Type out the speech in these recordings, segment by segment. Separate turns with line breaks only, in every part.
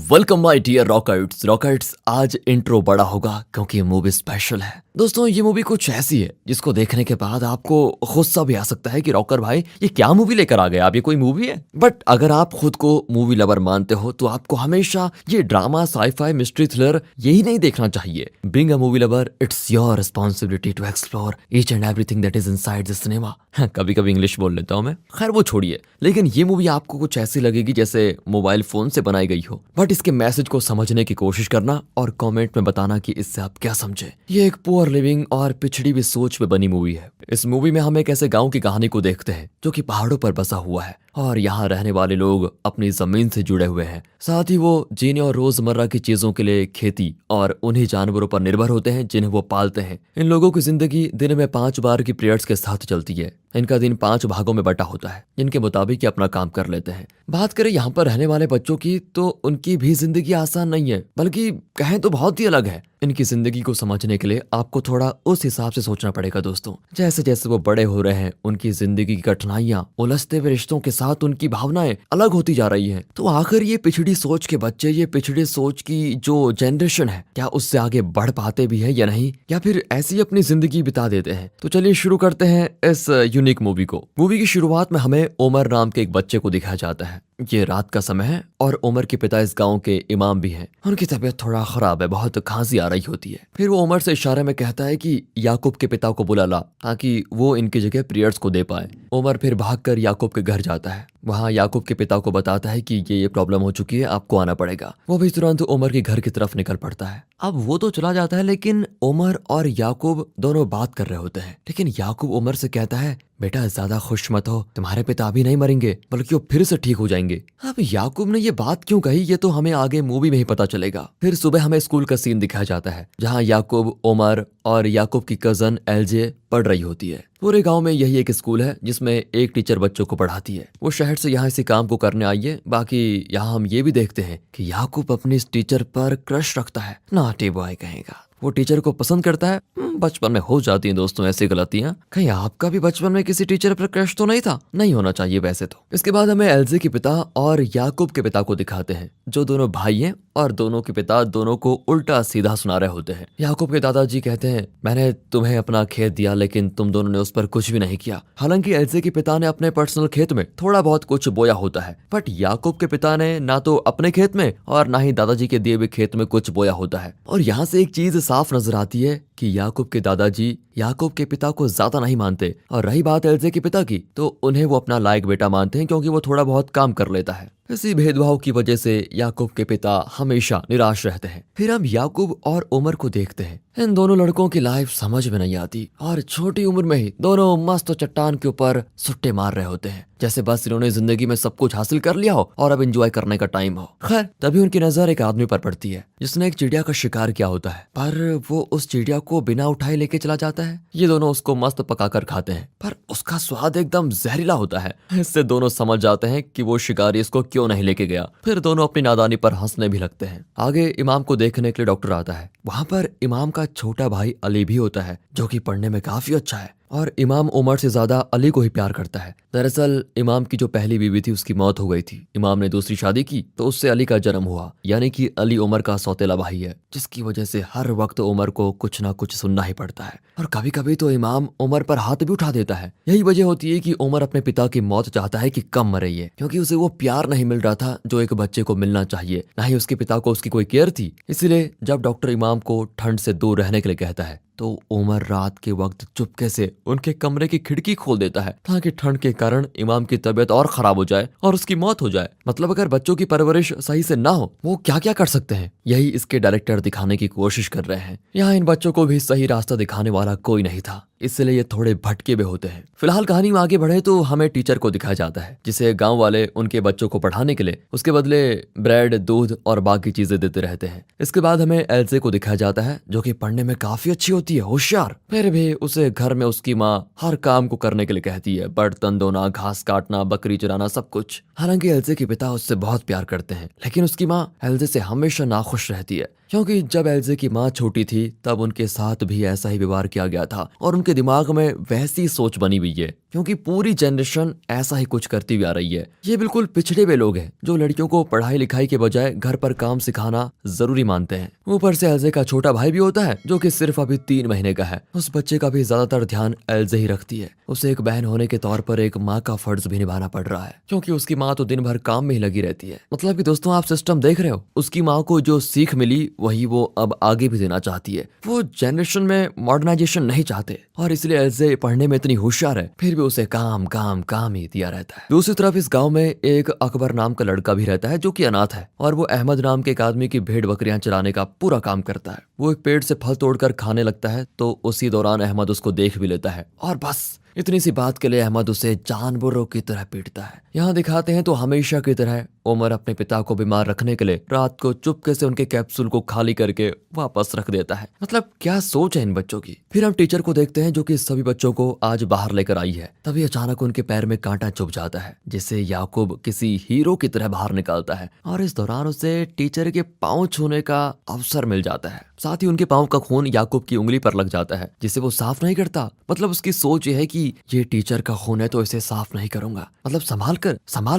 Welcome my dear rockets आज intro बड़ा होगा क्योंकि ये मूवी स्पेशल है। दोस्तों ये मूवी कुछ ऐसी है जिसको देखने के बाद आपको गुस्सा भी आ सकता है कि रॉकर भाई ये क्या मूवी लेकर आ गए आप, ये कोई मूवी है। बट अगर आप खुद को मूवी लवर मानते हो तो आपको हमेशा ये ड्रामा साई-फाई मिस्ट्री थ्रिलर यही नहीं देखना चाहिए। Being a movie lover it's your responsibility to explore each and everything that is inside the cinema. कभी कभी इंग्लिश बोल लेता हूँ मैं, खैर वो छोड़िए। लेकिन ये मूवी आपको कुछ ऐसी लगेगी जैसे मोबाइल फोन से बनाई गई हो, बट इसके मैसेज को समझने की कोशिश करना और कमेंट में बताना कि इससे आप क्या समझे। ये एक पुअर लिविंग और पिछड़ी हुई सोच पे बनी मूवी है। इस मूवी में हम एक ऐसे गांव की कहानी को देखते हैं जो कि पहाड़ों पर बसा हुआ है और यहाँ रहने वाले लोग अपनी जमीन से जुड़े हुए हैं। साथ ही वो जीने और रोजमर्रा की चीजों के लिए खेती और उन्हीं जानवरों पर निर्भर होते हैं जिन्हें वो पालते हैं। इन लोगों की जिंदगी दिन में 5 बार की पीरियड्स के साथ चलती है। इनका दिन 5 भागों में बटा होता है, जिनके मुताबिक ये अपना काम कर लेते हैं। बात करें यहाँ पर रहने वाले बच्चों की तो उनकी भी जिंदगी आसान नहीं है, बल्कि कहें तो बहुत ही अलग है। इनकी जिंदगी को समझने के लिए आपको थोड़ा उस हिसाब से सोचना पड़ेगा दोस्तों। जैसे जैसे वो बड़े हो रहे हैं उनकी जिंदगी की कठिनाइयां, उलझते हुए रिश्तों के साथ उनकी भावनाएं अलग होती जा रही हैं। तो आखिर ये पिछड़ी सोच के बच्चे, ये पिछड़ी सोच की जो जनरेशन है, क्या उससे आगे बढ़ पाते भी है या नहीं, या फिर ऐसी अपनी जिंदगी बिता देते हैं। तो चलिए शुरू करते हैं इस यूनिक मूवी को। मूवी की शुरुआत में हमें उमर नाम के एक बच्चे को दिखाया जाता है। ये रात का समय है और उमर के पिता इस गांव के इमाम भी हैं। उनकी तबीयत थोड़ा खराब है, बहुत खांसी आ रही होती है। फिर वो उमर से इशारे में कहता है कि याकूब के पिता को बुला ला ताकि वो इनकी जगह पीरियड्स को दे पाए। उमर फिर भागकर याकूब के घर जाता है। वहाँ याकूब के पिता को बताता है कि ये प्रॉब्लम हो चुकी है, आपको आना पड़ेगा। वो भी तुरंत उमर के घर की तरफ निकल पड़ता है। अब वो तो चला जाता है, लेकिन उमर और याकूब दोनों बात कर रहे होते हैं। लेकिन याकूब उमर से कहता है, बेटा ज्यादा खुश मत हो, तुम्हारे पिता अभी नहीं मरेंगे बल्कि वो फिर से ठीक हो जाएंगे। अब याकूब ने ये बात क्यों कही ये तो हमें आगे मूवी में ही पता चलेगा। फिर सुबह हमें स्कूल का सीन दिखाया जाता है जहाँ याकूब, उमर और याकूब की कजन एलजे पढ़ रही होती है। पूरे गांव में यही एक स्कूल है जिसमें एक टीचर बच्चों को पढ़ाती है। वो शहर से यहाँ इसी काम को करने आई है। बाकी यहाँ हम ये भी देखते हैं कि याकूब अपनी इस टीचर पर क्रश रखता है। नॉटी बॉय कहेगा, वो टीचर को पसंद करता है। बचपन में हो जाती हैं दोस्तों ऐसी गलतियां। कहीं आपका भी बचपन में किसी टीचर पर क्रश तो नहीं था? नहीं होना चाहिए वैसे तो। इसके बाद हमें एल्जे के पिता और याकूब के पिता को दिखाते हैं, जो दोनों भाई हैं और दोनों के पिता दोनों को उल्टा सीधा सुना रहे होते हैं। याकूब के दादाजी कहते हैं, मैंने तुम्हें अपना खेत दिया लेकिन तुम दोनों ने उस पर कुछ भी नहीं किया। हालांकि एल्जे के पिता ने अपने पर्सनल खेत में थोड़ा बहुत कुछ बोया होता है, बट याकूब के पिता ने ना तो अपने खेत में और ना ही दादाजी के दिए हुए खेत में कुछ बोया होता है। और यहाँ से एक चीज साफ नजर आती है कि याकूब के दादाजी याकूब के पिता को ज्यादा नहीं मानते। और रही बात एल्जे के पिता की, तो उन्हें वो अपना लायक बेटा मानते हैं क्योंकि वो थोड़ा बहुत काम कर लेता है। इसी भेदभाव की वजह से याकूब के पिता हमेशा निराश रहते हैं। फिर हम याकूब और उमर को देखते हैं। इन दोनों लड़कों की लाइफ समझ में नहीं आती और छोटी उम्र में ही दोनों मस्त चट्टान के ऊपर सुट्टे मार रहे होते हैं, जैसे बस इन्होंने जिंदगी में सब कुछ हासिल कर लिया हो और अब एंजॉय करने का टाइम हो। खैर तभी उनकी नजर एक आदमी पर पड़ती है जिसने एक चिड़िया का शिकार किया होता है, पर वो उस चिड़िया को बिना उठाए लेके चला जाता है। ये दोनों उसको मस्त पकाकर खाते हैं, पर उसका स्वाद एकदम जहरीला होता है। इससे दोनों समझ जाते हैं कि वो शिकारी इसको क्यों नहीं लेके गया। फिर दोनों अपनी नादानी पर हंसने भी लगते हैं। आगे इमाम को देखने के लिए डॉक्टर आता है। वहाँ पर इमाम का छोटा भाई अली भी होता है, जो कि पढ़ने में काफी अच्छा है और इमाम उमर से ज्यादा अली को ही प्यार करता है। दरअसल इमाम की जो पहली बीवी थी उसकी मौत हो गई थी। इमाम ने दूसरी शादी की तो उससे अली का जन्म हुआ, यानी कि अली उमर का सौतेला भाई है, जिसकी वजह से हर वक्त उमर को कुछ ना कुछ सुनना ही पड़ता है। और कभी कभी तो इमाम उमर पर हाथ भी उठा देता है। यही वजह होती है कि उमर अपने पिता की मौत चाहता है कि कम मरे ये, क्योंकि उसे वो प्यार नहीं मिल रहा था जो एक बच्चे को मिलना चाहिए। ना ही उसके पिता को उसकी कोई केयर थी। इसलिए जब डॉक्टर इमाम को ठंड से दूर रहने के लिए कहता है तो उमर रात के वक्त चुपके से उनके कमरे की खिड़की खोल देता है ताकि ठंड के कारण इमाम की तबीयत और खराब हो जाए और उसकी मौत हो जाए। मतलब अगर बच्चों की परवरिश सही से ना हो वो क्या क्या कर सकते हैं, यही इसके डायरेक्टर दिखाने की कोशिश कर रहे हैं। यहाँ इन बच्चों को भी सही रास्ता दिखाने वाला कोई नहीं था, इसलिए ये थोड़े भटके भी होते हैं। फिलहाल कहानी में आगे बढ़े तो हमें टीचर को दिखाया जाता है जिसे गांव वाले उनके बच्चों को पढ़ाने के लिए उसके बदले ब्रेड, दूध और बाकी चीजें देते रहते हैं। इसके बाद हमें एल्जे को दिखाया जाता है जो कि पढ़ने में काफी अच्छी होती है, होशियार। फिर भी उसे घर में उसकी माँ हर काम को करने के लिए कहती है, बर्तन धोना, घास काटना, बकरी चराना, सब कुछ। हालांकि एल्जे के पिता उससे बहुत प्यार करते हैं, लेकिन उसकी माँ एल्जे से हमेशा नाखुश रहती है क्योंकि जब एल्जे की माँ छोटी थी तब उनके साथ भी ऐसा ही व्यवहार किया गया था और उनके दिमाग में वैसी सोच बनी हुई है क्योंकि पूरी जनरेशन ऐसा ही कुछ करती हुई आ रही है। ये बिल्कुल पिछड़े हुए लोग हैं जो लड़कियों को पढ़ाई लिखाई के बजाय घर पर काम सिखाना जरूरी मानते हैं। ऊपर से एल्जे का छोटा भाई भी होता है जो कि सिर्फ अभी 3 महीने का है। उस बच्चे का भी ज्यादातर ध्यान एल्जे ही रखती है। उसे एक बहन होने के तौर पर एक माँ का फर्ज भी निभाना पड़ रहा है, क्योंकि उसकी माँ तो दिन भर काम में ही लगी रहती है। मतलब कि दोस्तों आप सिस्टम देख रहे हो, उसकी माँ को जो सीख मिली वही वो अब आगे भी देना चाहती है। वो जनरेशन में मॉडर्नाइजेशन नहीं चाहते और इसलिए एल्जे पढ़ने में इतनी होशियार है, फिर भी उसे काम काम काम ही दिया रहता है। दूसरी तरफ इस गांव में एक अकबर नाम का लड़का भी रहता है जो कि अनाथ है, और वो अहमद नाम के एक आदमी की भेड़ बकरियां चलाने का पूरा काम करता है। वो एक पेड़ से फल तोड़कर खाने लगता है तो उसी दौरान अहमद उसको देख भी लेता है, और बस इतनी सी बात के लिए अहमद उसे जानवरों की तरह पीटता है। यहाँ दिखाते हैं तो हमेशा की तरह उमर अपने पिता को बीमार रखने के लिए रात को चुपके से उनके कैप्सूल को खाली करके वापस रख देता है। मतलब क्या सोच है इन बच्चों की। फिर हम टीचर को देखते हैं जो कि सभी बच्चों को आज बाहर लेकर आई है। तभी अचानक उनके पैर में कांटा चुभ जाता है, जिसे याकूब किसी हीरो की तरह बाहर निकालता है, और इस दौरान उसे टीचर के पाँव छूने का अवसर मिल जाता है। साथ ही उनके पाँव का खून याकूब की उंगली पर लग जाता है, जिसे वो साफ नहीं करता। मतलब उसकी सोच ये है कि ये टीचर का खून है तो इसे साफ नहीं करूंगा, मतलब संभाल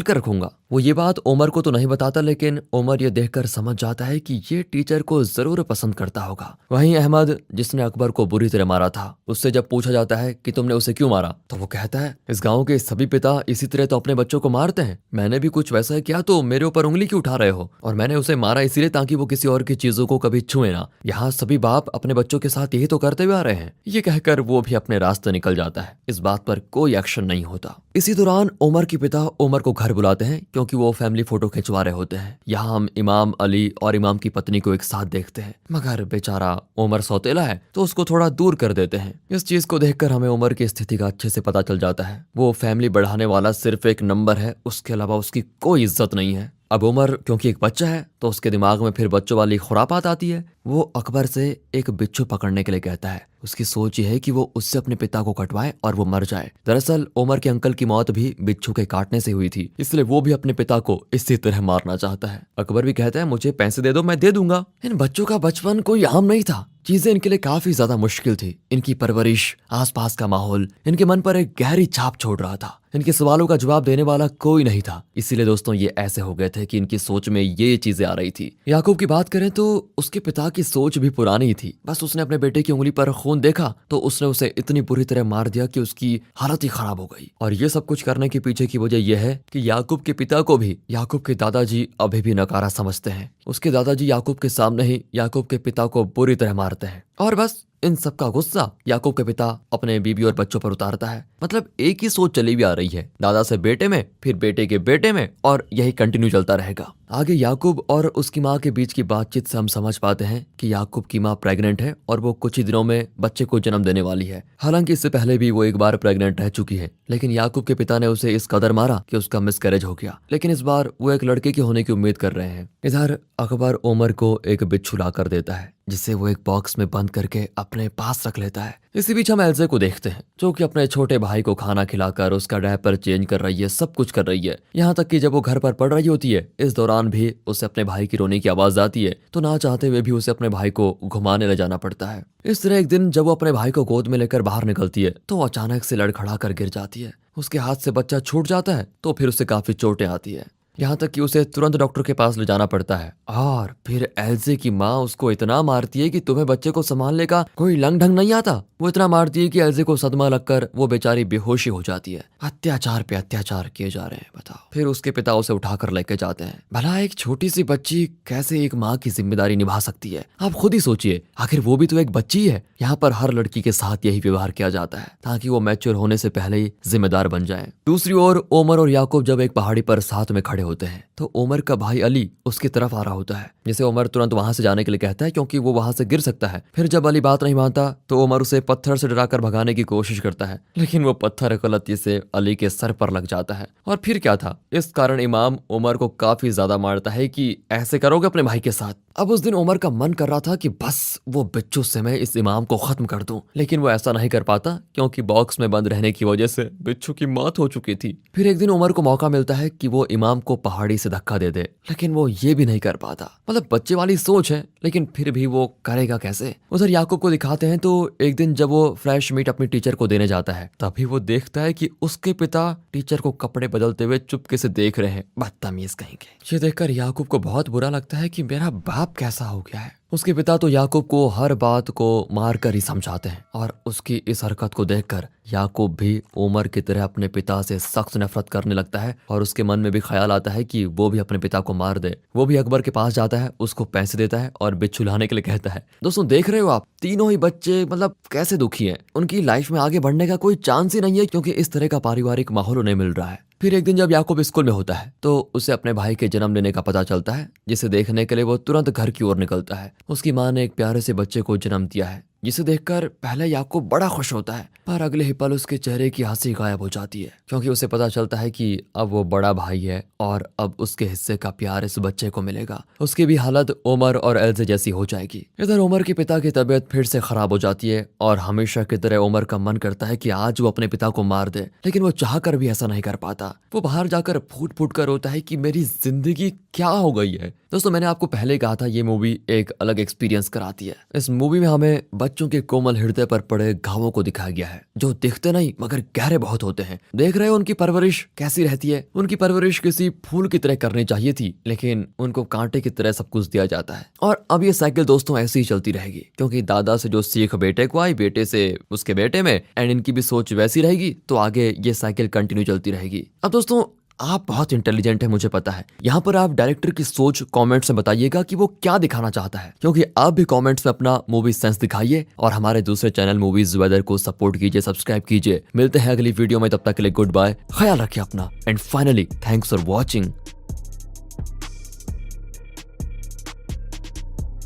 कर रखूंगा। वो ये बात उमर को तो नहीं बताता, लेकिन उमर ये देखकर समझ जाता है कि ये टीचर को जरूर पसंद करता होगा। वहीं अहमद, जिसने अकबर को बुरी तरह मारा था, उससे जब पूछा जाता है कि तुमने उसे क्यों मारा, तो वो कहता है इस गांव के सभी पिता इसी तरह तो अपने बच्चों को मारते हैं। मैंने भी कुछ वैसा किया तो मेरे ऊपर उंगली क्यों उठा रहे हो? और मैंने उसे मारा इसीलिए ताकि वो किसी और की चीजों को कभी छुए ना। यहाँ सभी बाप अपने बच्चों के साथ यही तो करते हुए आ रहे हैं। ये कहकर वो भी अपने रास्ते निकल जाता है। इस बात पर कोई एक्शन नहीं होता। इसी दौरान उमर के पिता उमर को घर बुलाते हैं क्योंकि वो फैमिली फोटो खिंचवा रहे होते हैं। यहाँ हम इमाम अली और इमाम की पत्नी को एक साथ देखते हैं, मगर बेचारा उमर सौतेला है तो उसको थोड़ा दूर कर देते हैं। इस चीज को देखकर हमें उमर की स्थिति का अच्छे से पता चल जाता है। वो फैमिली बढ़ाने वाला सिर्फ एक नंबर है, उसके अलावा उसकी कोई इज्जत नहीं है। अब उमर क्योंकि एक बच्चा है तो उसके दिमाग में फिर बच्चों वाली खुरापात आती है। वो अकबर से एक बिच्छू पकड़ने के लिए कहता है। उसकी सोच ये है कि वो उससे अपने पिता को कटवाए और वो मर जाए। दरअसल उमर के अंकल की मौत भी बिच्छू के काटने से हुई थी, इसलिए वो भी अपने पिता को इसी तरह मारना चाहता है। अकबर भी कहता है मुझे पैसे दे दो, मैं दे दूंगा। इन बच्चों का बचपन कोई आम नहीं था, चीजें इनके लिए काफी ज्यादा मुश्किल थी। इनकी परवरिश, आसपास का माहौल इनके मन पर एक गहरी छाप छोड़ रहा था। इनके सवालों का जवाब देने वाला कोई नहीं था, इसीलिए दोस्तों ये ऐसे हो गए थे कि इनकी सोच में ये चीजें आ रही थी। याकूब की बात करें तो उसके पिता की सोच भी पुरानी ही थी। बस उसने अपने बेटे की उंगली पर खून देखा तो उसने उसे इतनी बुरी तरह मार दिया कि उसकी हालत ही खराब हो गई। और ये सब कुछ करने के पीछे की वजह यह है कि याकूब के पिता को भी याकूब के दादाजी अभी भी नकारा समझते हैं। उसके दादाजी याकूब के सामने ही याकूब के पिता को बुरी तरह मारते हैं, और बस इन सब का गुस्सा याकूब के पिता अपने बीबी और बच्चों पर उतारता है। मतलब एक ही सोच चली भी आ रही है, दादा से बेटे में, फिर बेटे के बेटे में, और यही कंटिन्यू चलता रहेगा। आगे याकूब और उसकी माँ के बीच की बातचीत से हम समझ पाते हैं कि याकूब की माँ प्रेग्नेंट है और वो कुछ ही दिनों में बच्चे को जन्म देने वाली है। हालांकि इससे पहले भी वो एक बार प्रेग्नेंट रह चुकी है, लेकिन याकूब के पिता ने उसे इस कदर मारा कि उसका मिसकैरेज हो गया। लेकिन इस बार वो एक लड़के की होने की उम्मीद कर रहे हैं। इधर अकबर उमर को एक बिच्छू ला कर देता है, जिसे वो एक बॉक्स में बंद करके अपने पास रख लेता है। इसी बीच हम एल्जे को देखते हैं जो कि अपने छोटे भाई को खाना खिलाकर उसका डायपर चेंज कर रही है, सब कुछ कर रही है। यहाँ तक कि जब वो घर पर पढ़ रही होती है, इस दौरान भी उसे अपने भाई की रोने की आवाज आती है, तो ना चाहते हुए भी उसे अपने भाई को घुमाने ले जाना पड़ता है। इस तरह एक दिन जब वो अपने भाई को गोद में लेकर बाहर निकलती है तो अचानक से लड़खड़ा कर गिर जाती है। उसके हाथ से बच्चा छूट जाता है तो फिर उसे काफी चोटें आती है, यहाँ तक कि उसे तुरंत डॉक्टर के पास ले जाना पड़ता है। और फिर एल्जे की माँ उसको इतना मारती है कि तुम्हें बच्चे को संभालने का कोई लंग ढंग नहीं आता। वो इतना मारती है कि एल्जे को सदमा लगकर वो बेचारी बेहोशी हो जाती है। अत्याचार पे अत्याचार किए जा रहे हैं, बताओ। फिर उसके पिता उसे उठाकर लेके जाते हैं। भला एक छोटी सी बच्ची कैसे एक माँ की जिम्मेदारी निभा सकती है? आप खुद ही सोचिए, आखिर वो भी तो एक बच्ची है। यहाँ पर हर लड़की के साथ यही व्यवहार किया जाता है ताकि वो मैच्योर होने से पहले ही जिम्मेदार बन जाए। दूसरी ओर उमर और याकूब जब एक पहाड़ी पर साथ में खड़े होते हैं तो उमर का भाई अली उसकी तरफ आ रहा होता है, जिसे उमर तुरंत वहां से जाने के लिए कहता है क्योंकि वो वहां से गिर सकता है। फिर जब अली बात नहीं मानता तो उमर उसे पत्थर से डराकर भगाने की कोशिश करता है, लेकिन वो पत्थर गलती से अली के सर पर लग जाता है। और फिर क्या था, इस कारण इमाम उमर को काफी ज्यादा मारता है कि ऐसे करोगे अपने भाई के साथ। अब उस दिन उमर का मन कर रहा था कि बस वो बिच्छू से मैं इस इमाम को खत्म कर दूं, लेकिन वो ऐसा नहीं कर पाता क्योंकि बॉक्स में बंद रहने की वजह से बिच्छू की मौत हो चुकी थी। फिर एक दिन उमर को मौका मिलता है कि वो इमाम को पहाड़ी से धक्का दे दे, लेकिन वो ये भी नहीं कर पाता। मतलब बच्चे वाली सोच है, लेकिन फिर भी वो करेगा कैसे। उधर याकूब को दिखाते हैं तो एक दिन जब वो फ्रेश मीट अपनी टीचर को देने जाता है, तभी वो देखता है कि उसके पिता टीचर को कपड़े बदलते हुए चुपके से देख रहे हैं। बदतमीज कहीं के। ये देखकर याकूब को बहुत बुरा लगता है कि मेरा बाप कैसा हो गया है। उसके पिता तो याकूब को हर बात को मारकर ही समझाते हैं और उसकी इस हरकत को देखकर याकूब भी उमर की तरह अपने पिता से सख्त नफरत करने लगता है और उसके मन में भी ख्याल आता है कि वो भी अपने पिता को मार दे। वो भी अकबर के पास जाता है, उसको पैसे देता है और बिच्छू लाने के लिए कहता है। दोस्तों देख रहे हो आप, तीनों ही बच्चे मतलब कैसे दुखी हैं। उनकी लाइफ में आगे बढ़ने का कोई चांस ही नहीं है क्योंकि इस तरह का पारिवारिक माहौल उन्हें मिल रहा है। फिर एक दिन जब याकूब स्कूल में होता है तो उसे अपने भाई के जन्म लेने का पता चलता है, जिसे देखने के लिए वो तुरंत घर की ओर निकलता है। उसकी माँ ने एक प्यारे से बच्चे को जन्म दिया है, जिसे देखकर पहले याकूब बड़ा खुश होता है, पर अगले ही पल उसके चेहरे की हंसी गायब हो जाती है क्योंकि उसे पता चलता है कि अब वो बड़ा भाई है और अब उसके हिस्से का प्यार इस बच्चे को मिलेगा। उसकी भी हालत उमर और एल्जे जैसी हो जाएगी। इधर उमर के पिता की तबीयत फिर से खराब हो जाती है और हमेशा की तरह उमर का मन करता है कि आज वो अपने पिता को मार दे, लेकिन वो चाह कर भी ऐसा नहीं कर पाता। वो बाहर जाकर फूट फूट कर रोता है कि मेरी जिंदगी क्या हो गई है। दोस्तों मैंने आपको पहले कहा था ये मूवी एक अलग एक्सपीरियंस कराती है। इस मूवी में हमें बच्चों के कोमल हृदय पर पड़े घावों को दिखाया गया है, जो दिखते नहीं मगर गहरे बहुत होते हैं। देख रहे हो उनकी परवरिश कैसी रहती है। उनकी परवरिश किसी फूल की तरह करनी चाहिए थी, लेकिन उनको कांटे की तरह सब कुछ दिया जाता है। और अब ये साइकिल दोस्तों ऐसी ही चलती रहेगी क्योंकि दादा से जो सीख बेटे को आई, बेटे से उसके बेटे में, एंड इनकी भी सोच वैसी रहेगी तो आगे ये साइकिल कंटिन्यू चलती रहेगी। अब दोस्तों आप बहुत इंटेलिजेंट है, मुझे पता है। यहाँ पर आप डायरेक्टर की सोच कमेंट्स में बताइएगा कि वो क्या दिखाना चाहता है, क्योंकि आप भी कमेंट्स में अपना मूवी सेंस दिखाइए और हमारे दूसरे चैनल मूवीज वेदर को सपोर्ट कीजिए, सब्सक्राइब कीजिए। मिलते हैं अगली वीडियो में, तब तक के लिए गुड बाय, ख्याल रखिए अपना, and finally thanks for watching.